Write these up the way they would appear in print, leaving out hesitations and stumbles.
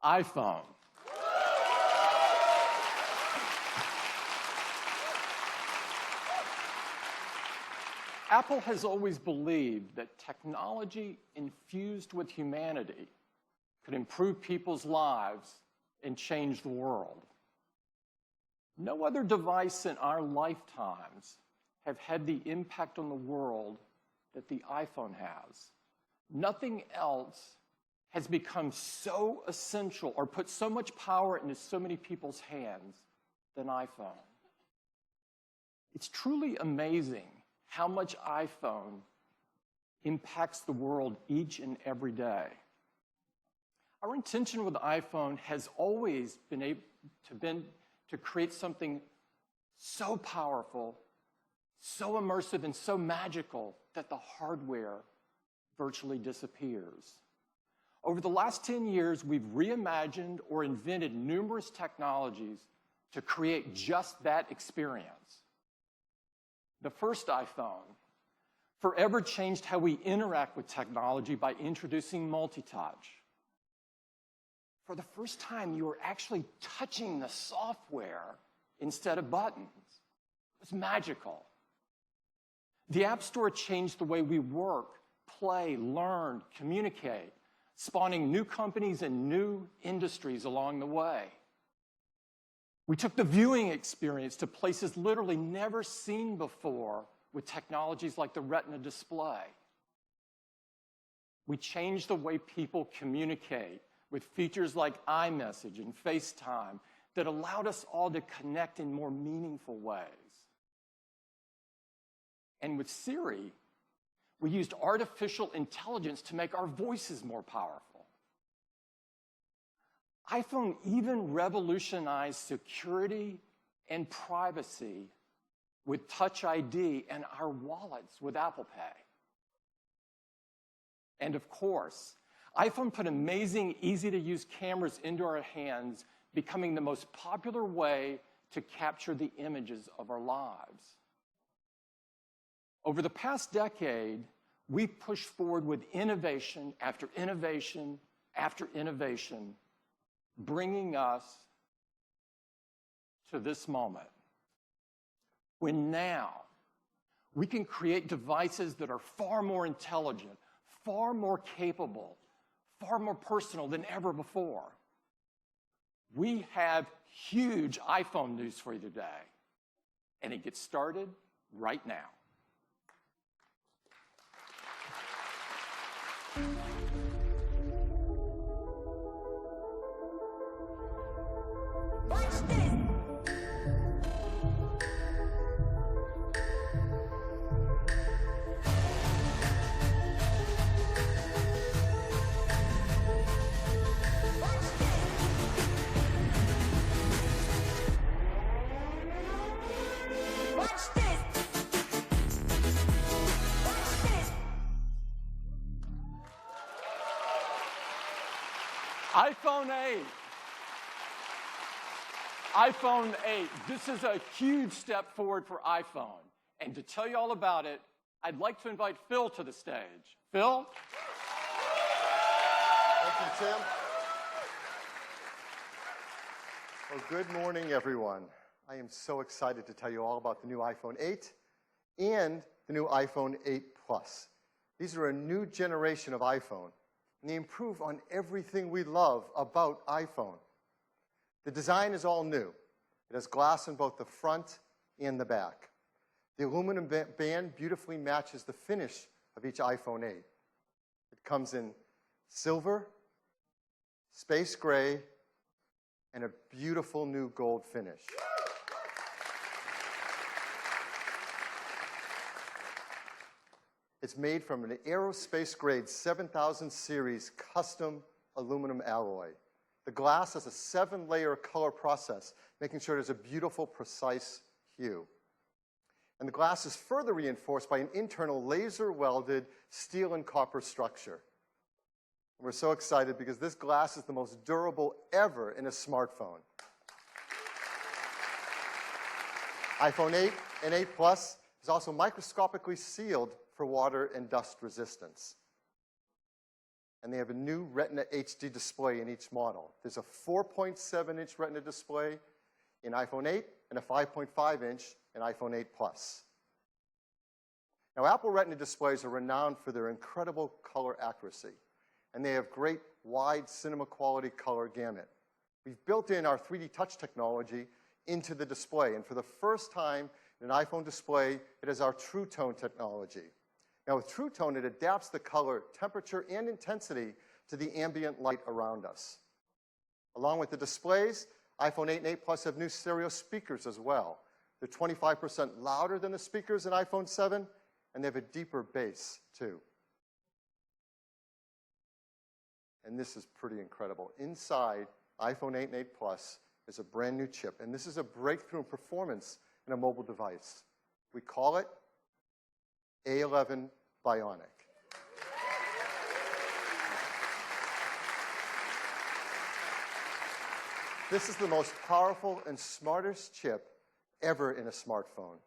iPhone. Apple has always believed that technology infused with humanity could improve people's lives and change the world. No other device in our lifetimes have had the impact on the world that the iPhone has. Nothing else has become so essential or put so much power into so many people's hands than iPhone. It's truly amazing how much iPhone impacts the world each and every day. Our intention with the iPhone has always been to create something so powerful, so immersive, and so magical that the hardware virtually disappears. Over the last 10 years, we've reimagined or invented numerous technologies to create just that experience. The first iPhone forever changed how we interact with technology by introducing multi-touch. For the first time, you were actually touching the software instead of buttons. It was magical. The App Store changed the way we work, play, learn, communicate, spawning new companies and new industries along the way. We took the viewing experience to places literally never seen before with technologies like the Retina display. We changed the way people communicate with features like iMessage and FaceTime that allowed us all to connect in more meaningful ways. And with Siri, we used artificial intelligence to make our voices more powerful. iPhone even revolutionized security and privacy with Touch ID and our wallets with Apple Pay. And of course, iPhone put amazing, easy-to-use cameras into our hands, becoming the most popular way to capture the images of our lives. Over the past decade, we've pushed forward with innovation after innovation after innovation, bringing us to this moment, when now we can create devices that are far more intelligent, far more capable, far more personal than ever before. We have huge iPhone news for you today, and it gets started right now. iPhone 8. iPhone 8. This is a huge step forward for iPhone. And to tell you all about it, I'd like to invite Phil to the stage. Phil? Thank you, Tim. Well, good morning, everyone. I am so excited to tell you all about the new iPhone 8 and the new iPhone 8 Plus. These are a new generation of iPhone, and they improve on everything we love about iPhone. The design is all new. It has glass in both the front and the back. The aluminum band beautifully matches the finish of each iPhone 8. It comes in silver, space gray, and a beautiful new gold finish. It's made from an aerospace-grade 7000 series custom aluminum alloy. The glass has a 7-layer color process, making sure it has a beautiful, precise hue. And the glass is further reinforced by an internal laser-welded steel and copper structure. And we're so excited because this glass is the most durable ever in a smartphone. iPhone 8 and 8 Plus is also microscopically sealed for water and dust resistance. and they have a new Retina HD display in each model. There's a 4.7-inch Retina display in iPhone 8 and a 5.5-inch in iPhone 8 Plus. Now, Apple Retina displays are renowned for their incredible color accuracy, and they have great wide cinema quality color gamut. We've built in our 3D touch technology into the display, and for the first time in an iPhone display, it has our True Tone technology. Now, with True Tone, it adapts the color, temperature, and intensity to the ambient light around us. Along with the displays, iPhone 8 and 8 Plus have new stereo speakers as well. They're 25% louder than the speakers in iPhone 7, and they have a deeper bass, too. And this is pretty incredible. Inside iPhone 8 and 8 Plus is a brand new chip, and this is a breakthrough in performance in a mobile device. We call it A11 Bionic. This is the most powerful and smartest chip ever in a smartphone.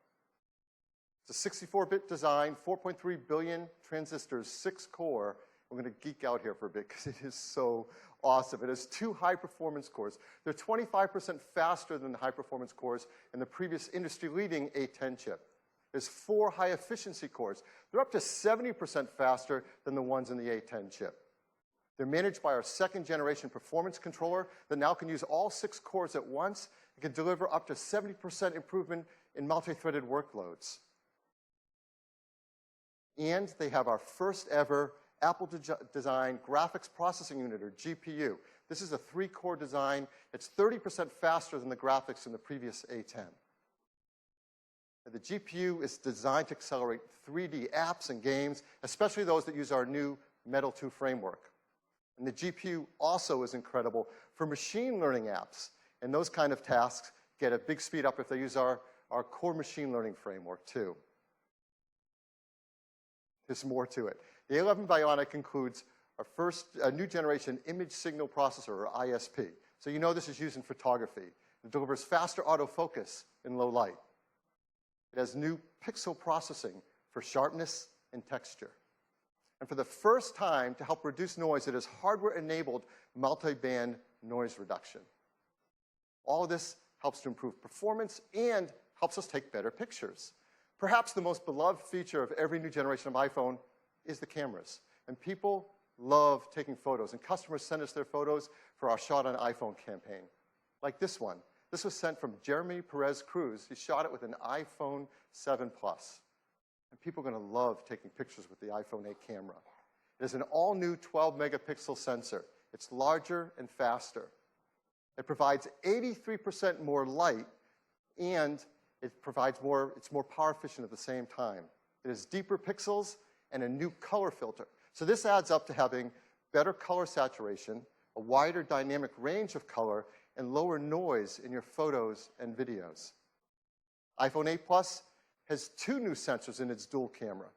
It's a 64-bit design, 4.3 billion transistors, 6-core. We're going to geek out here for a bit because it is so awesome. It has 2 high-performance cores. They're 25% faster than the high-performance cores in the previous industry-leading A10 chip. There's 4 high-efficiency cores. They're up to 70% faster than the ones in the A10 chip. They're managed by our 2nd-generation performance controller that now can use all 6 cores at once and can deliver up to 70% improvement in multi-threaded workloads. And they have our first-ever Apple-designed graphics processing unit, or GPU. This is a 3-core design. It's 30% faster than the graphics in the previous A10. The GPU is designed to accelerate 3D apps and games, especially those that use our new Metal 2 framework. And the GPU also is incredible for machine learning apps. And those kind of tasks get a big speed up if they use our core machine learning framework, too. There's more to it. The A11 Bionic includes our new generation image signal processor, or ISP. So you know this is used in photography. It delivers faster autofocus in low light. It has new pixel processing for sharpness and texture. And for the first time, to help reduce noise, it has hardware-enabled multi-band noise reduction. All of this helps to improve performance and helps us take better pictures. Perhaps the most beloved feature of every new generation of iPhone is the cameras. And people love taking photos, and customers send us their photos for our Shot on iPhone campaign, like this one. This was sent from Jeremy Perez Cruz. He shot it with an iPhone 7 Plus. And people are going to love taking pictures with the iPhone 8 camera. It is an all-new 12-megapixel sensor. It's larger and faster. It provides 83% more light, and it's more power efficient at the same time. It has deeper pixels and a new color filter. So this adds up to having better color saturation, a wider dynamic range of color, and lower noise in your photos and videos. iPhone 8 Plus has 2 new sensors in its dual camera.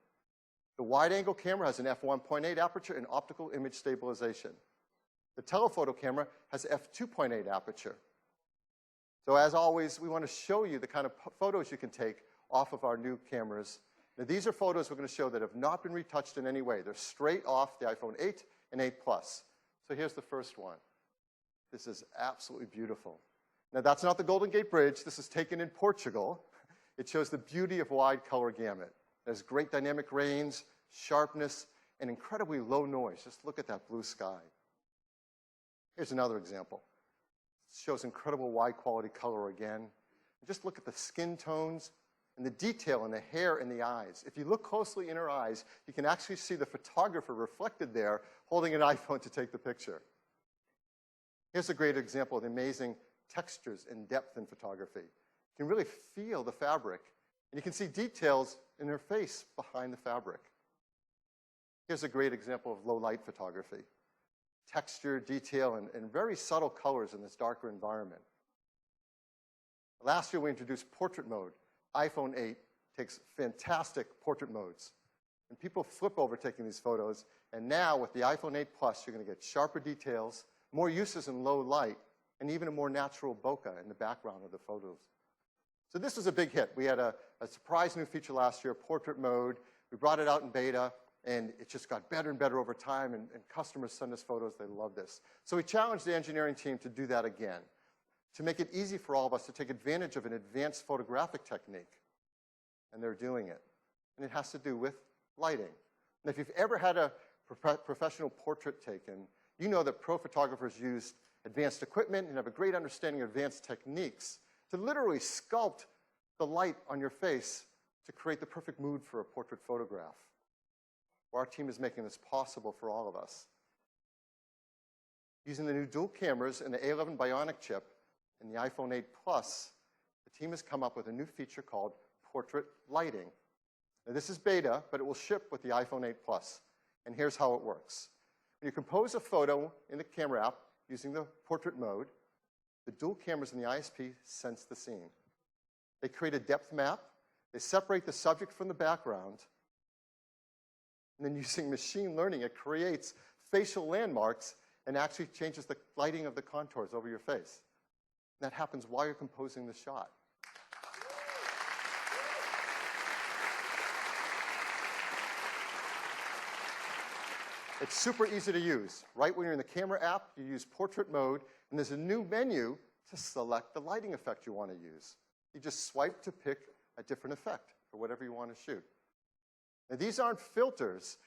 The wide-angle camera has an f1.8 aperture and optical image stabilization. The telephoto camera has f2.8 aperture. So as always, we want to show you the kind of photos you can take off of our new cameras. Now, these are photos we're going to show that have not been retouched in any way. They're straight off the iPhone 8 and 8 Plus. So here's the first one. This is absolutely beautiful. Now, that's not the Golden Gate Bridge. This is taken in Portugal. It shows the beauty of wide color gamut. There's great dynamic range, sharpness, and incredibly low noise. Just look at that blue sky. Here's another example. It shows incredible wide quality color again. And just look at the skin tones and the detail in the hair and the eyes. If you look closely in her eyes, you can actually see the photographer reflected there holding an iPhone to take the picture. Here's a great example of the amazing textures and depth in photography. You can really feel the fabric, and you can see details in her face behind the fabric. Here's a great example of low-light photography. Texture, detail, and very subtle colors in this darker environment. Last year, we introduced portrait mode. iPhone 8 takes fantastic portrait modes. And people flip over taking these photos, and now with the iPhone 8 Plus, you're going to get sharper details, more uses in low light, and even a more natural bokeh in the background of the photos. So this was a big hit. We had a surprise new feature last year, portrait mode. We brought it out in beta. And it just got better and better over time, and customers send us photos. They love this. So we challenged the engineering team to do that again, to make it easy for all of us to take advantage of an advanced photographic technique. And they're doing it. And it has to do with lighting. And if you've ever had a professional portrait taken, you know that pro photographers use advanced equipment and have a great understanding of advanced techniques to literally sculpt the light on your face to create the perfect mood for a portrait photograph. Well, our team is making this possible for all of us. Using the new dual cameras and the A11 Bionic chip and the iPhone 8 Plus, the team has come up with a new feature called portrait lighting. Now, this is beta, but it will ship with the iPhone 8 Plus. And here's how it works. When you compose a photo in the camera app using the portrait mode, the dual cameras in the ISP sense the scene. They create a depth map. They separate the subject from the background. And then using machine learning, it creates facial landmarks and actually changes the lighting of the contours over your face. And that happens while you're composing the shot. It's super easy to use. Right when you're in the camera app, you use portrait mode, and there's a new menu to select the lighting effect you want to use. You just swipe to pick a different effect for whatever you want to shoot. Now, these aren't filters.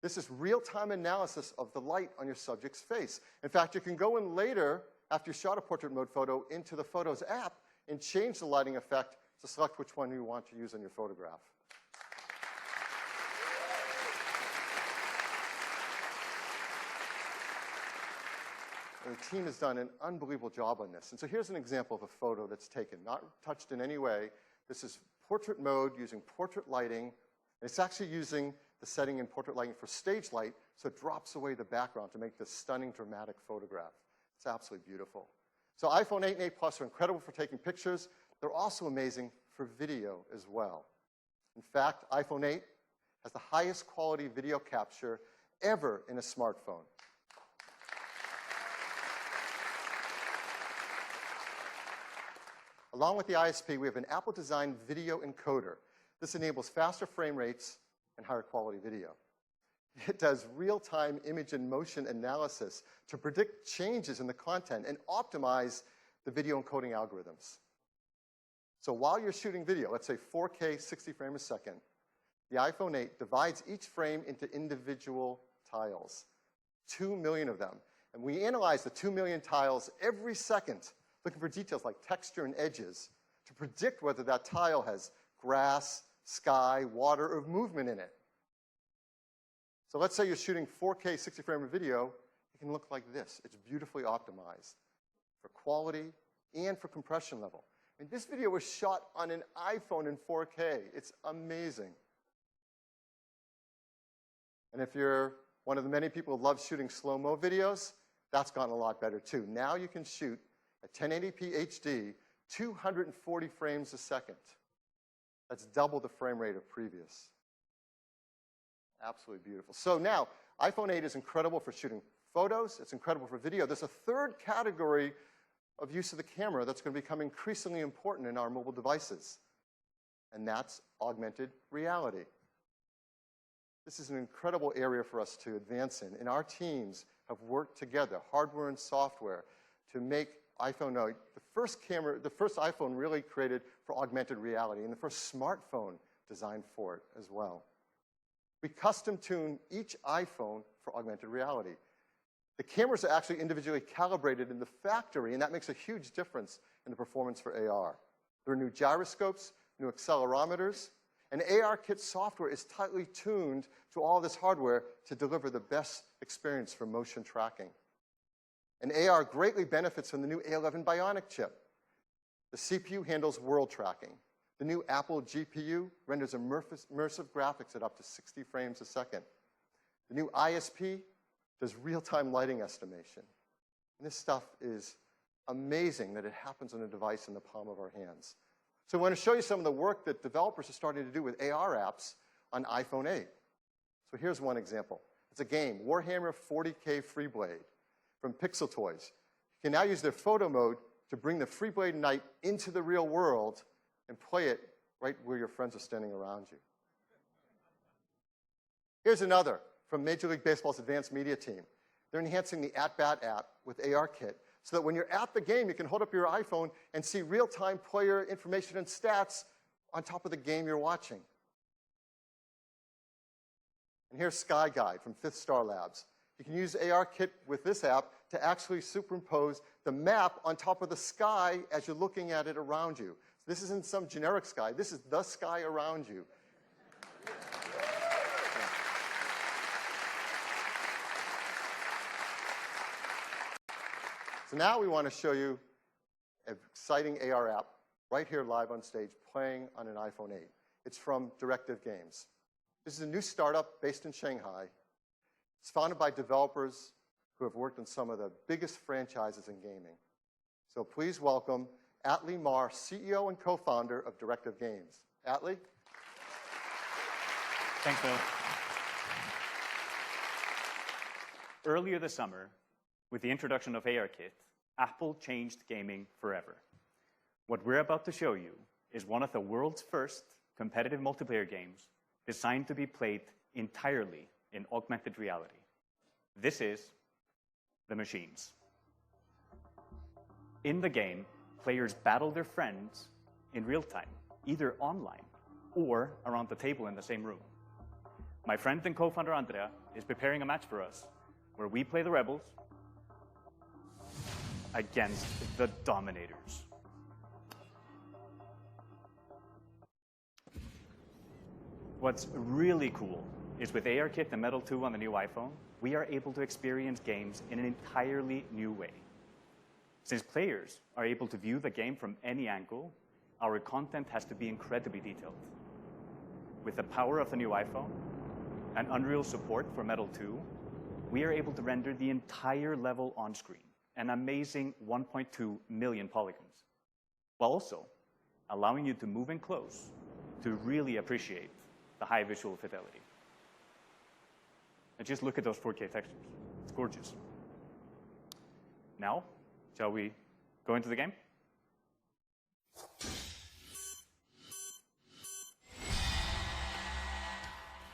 This is real-time analysis of the light on your subject's face. In fact, you can go in later, after you shot a portrait mode photo, into the Photos app and change the lighting effect to select which one you want to use on your photograph. And the team has done an unbelievable job on this. And so here's an example of a photo that's taken, not touched in any way. This is portrait mode using portrait lighting. And it's actually using the setting in portrait lighting for stage light, so it drops away the background to make this stunning, dramatic photograph. It's absolutely beautiful. So iPhone 8 and 8 Plus are incredible for taking pictures. They're also amazing for video as well. In fact, iPhone 8 has the highest quality video capture ever in a smartphone. Along with the ISP, we have an Apple-designed video encoder. This enables faster frame rates and higher quality video. It does real-time image and motion analysis to predict changes in the content and optimize the video encoding algorithms. So while you're shooting video, let's say 4K 60 frames a second, the iPhone 8 divides each frame into individual tiles, 2 million of them. And we analyze the 2 million tiles every second, looking for details like texture and edges to predict whether that tile has grass, sky, water, or movement in it. So let's say you're shooting 4K 60 frame of video, it can look like this. It's beautifully optimized for quality and for compression level. And this video was shot on an iPhone in 4K. It's amazing. And if you're one of the many people who love shooting slow-mo videos, that's gotten a lot better too. Now you can shoot at 1080p HD, 240 frames a second. That's double the frame rate of previous. Absolutely beautiful. So now, iPhone 8 is incredible for shooting photos. It's incredible for video. There's a third category of use of the camera that's going to become increasingly important in our mobile devices, and that's augmented reality. This is an incredible area for us to advance in, and our teams have worked together, hardware and software, to make iPhone 8 the first iPhone really created for augmented reality, and the first smartphone designed for it as well. We custom-tune each iPhone for augmented reality. The cameras are actually individually calibrated in the factory, and that makes a huge difference in the performance for AR. There are new gyroscopes, new accelerometers, and ARKit software is tightly tuned to all this hardware to deliver the best experience for motion tracking. And AR greatly benefits from the new A11 Bionic chip. The CPU handles world tracking. The new Apple GPU renders immersive graphics at up to 60 frames a second. The new ISP does real-time lighting estimation. And this stuff is amazing that it happens on a device in the palm of our hands. So I want to show you some of the work that developers are starting to do with AR apps on iPhone 8. So here's one example. It's a game, Warhammer 40K Freeblade from Pixel Toys. You can now use their photo mode to bring the Freeblade Knight into the real world and play it right where your friends are standing around you. Here's another from Major League Baseball's advanced media team. They're enhancing the At-Bat app with ARKit so that when you're at the game, you can hold up your iPhone and see real-time player information and stats on top of the game you're watching. And here's Sky Guide from Fifth Star Labs. You can use ARKit with this app to actually superimpose the map on top of the sky as you're looking at it around you. So this isn't some generic sky. This is the sky around you. So now we want to show you an exciting AR app right here live on stage playing on an iPhone 8. It's from Directive Games. This is a new startup based in Shanghai. It's founded by developers who have worked on some of the biggest franchises in gaming. So please welcome Atlee Mar, CEO and co-founder of Directive Games. Atlee? Thanks, Bill. Earlier this summer, with the introduction of ARKit, Apple changed gaming forever. What we're about to show you is one of the world's first competitive multiplayer games designed to be played entirely in augmented reality. This is The Machines. In the game, players battle their friends in real time, either online or around the table in the same room. My friend and co-founder Andrea is preparing a match for us where we play the rebels against the dominators. What's really cool is with ARKit and Metal 2 on the new iPhone, we are able to experience games in an entirely new way. Since players are able to view the game from any angle, our content has to be incredibly detailed. With the power of the new iPhone and Unreal support for Metal 2, we are able to render the entire level on screen, an amazing 1.2 million polygons, while also allowing you to move in close to really appreciate the high visual fidelity. And just look at those 4K textures. It's gorgeous. Now, shall we go into the game?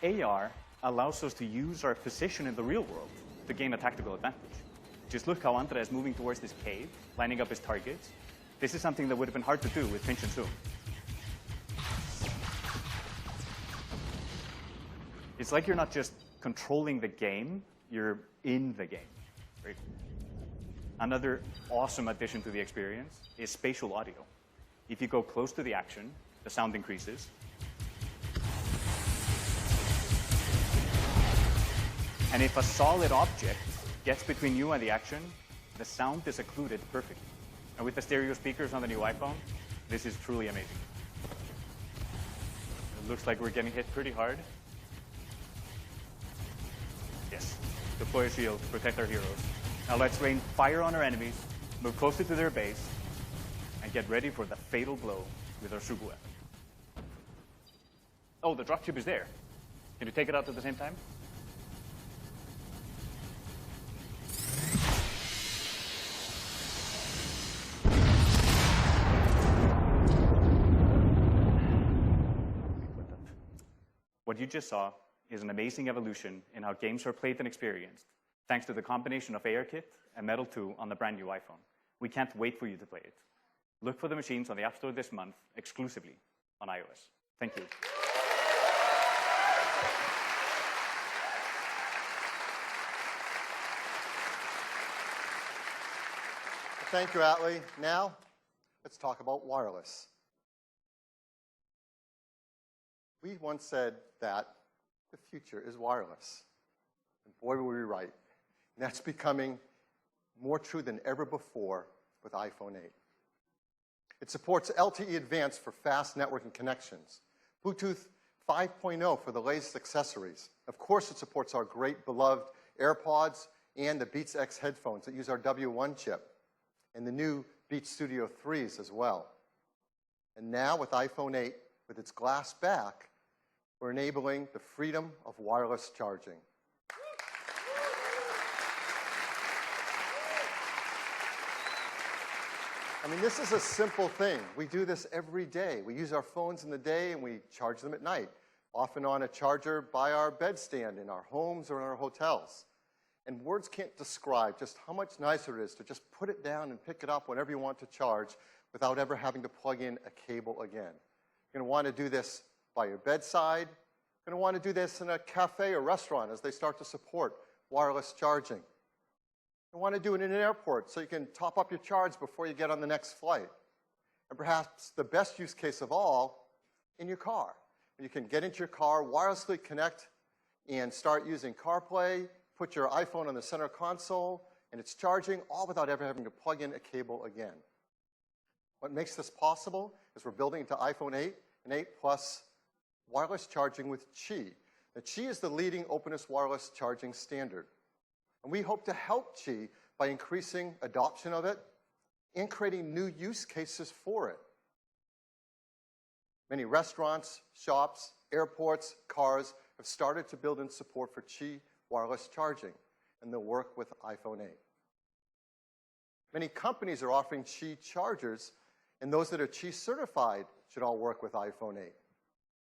AR allows us to use our position in the real world to gain a tactical advantage. Just look how Andrea is moving towards this cave, lining up his targets. This is something that would have been hard to do with pinch and zoom. It's like you're not just controlling the game, you're in the game. Right? Another awesome addition to the experience is spatial audio. If you go close to the action, the sound increases. And if a solid object gets between you and the action, the sound is occluded perfectly. And with the stereo speakers on the new iPhone, this is truly amazing. It looks like we're getting hit pretty hard. Yes, deploy a shield, protect our heroes. Now let's rain fire on our enemies, move closer to their base, and get ready for the fatal blow with our super weapon. Oh, the dropship is there. Can you take it out at the same time? What you just saw is an amazing evolution in how games are played and experienced, thanks to the combination of ARKit and Metal 2 on the brand new iPhone. We can't wait for you to play it. Look for the machines on the App Store this month, exclusively on iOS. Thank you. Thank you, Atlee. Now, let's talk about wireless. We once said that the future is wireless. And boy, were we right. And that's becoming more true than ever before with iPhone 8. It supports LTE Advanced for fast networking connections, Bluetooth 5.0 for the latest accessories. Of course, it supports our great beloved AirPods and the Beats X headphones that use our W1 chip, and the new Beats Studio 3s as well. And now with iPhone 8, with its glass back, we're enabling the freedom of wireless charging. I mean, this is a simple thing. We do this every day. We use our phones in the day and we charge them at night. often on a charger by our bedstand in our homes or in our hotels. And words can't describe just how much nicer it is to just put it down and pick it up whenever you want to charge without ever having to plug in a cable again. You're going to want to do this by your bedside. You're going to want to do this in a cafe or restaurant as they start to support wireless charging. You want to do it in an airport so you can top up your charge before you get on the next flight. And perhaps the best use case of all, in your car. You can get into your car, wirelessly connect, and start using CarPlay, put your iPhone on the center console, and it's charging, all without ever having to plug in a cable again. What makes this possible is we're building into iPhone 8 and 8 Plus wireless charging with Qi. Now, Qi is the leading openness wireless charging standard. And we hope to help Qi by increasing adoption of it and creating new use cases for it. Many restaurants, shops, airports, cars have started to build in support for Qi wireless charging, and they'll work with iPhone 8. Many companies are offering Qi chargers, and those that are Qi certified should all work with iPhone 8.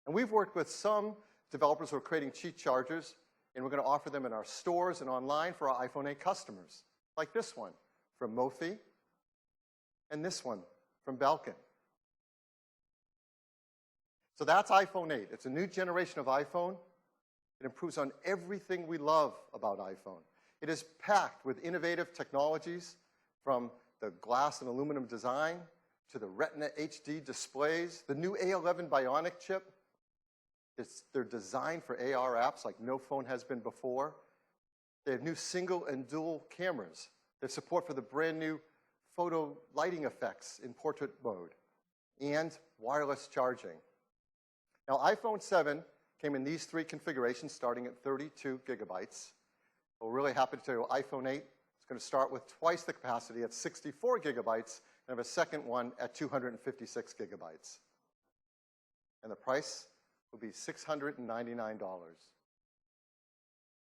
And we've worked with some developers who are creating Qi chargers, and we're going to offer them in our stores and online for our iPhone 8 customers, like this one from Mophie, and this one from Belkin. So that's iPhone 8. It's a new generation of iPhone. It improves on everything we love about iPhone. It is packed with innovative technologies, from the glass and aluminum design to the Retina HD displays, the new A11 Bionic chip. They're designed for AR apps like no phone has been before. They have new single and dual cameras. They have support for the brand new photo lighting effects in portrait mode and wireless charging. Now, iPhone 7 came in these three configurations starting at 32 gigabytes. We're really happy to tell you iPhone 8 is going to start with twice the capacity at 64 gigabytes and have a second one at 256 gigabytes. And the price will be $699.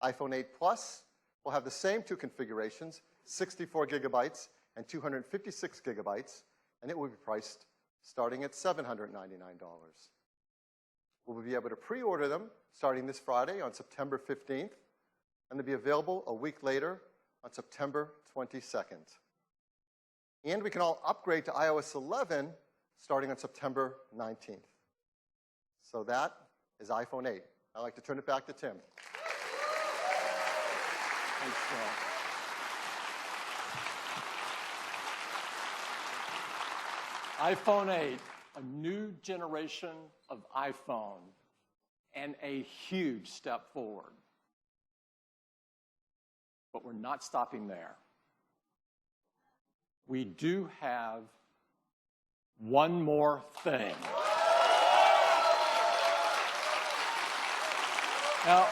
iPhone 8 Plus will have the same two configurations, 64 gigabytes and 256 gigabytes, and it will be priced starting at $799. We'll be able to pre-order them starting this Friday on September 15th, and they'll be available a week later on September 22nd. And we can all upgrade to iOS 11 starting on September 19th. So that is iPhone 8. I'd like to turn it back to Tim. Thanks, Phil. iPhone 8, a new generation of iPhone, and a huge step forward. But we're not stopping there. We do have one more thing. Now,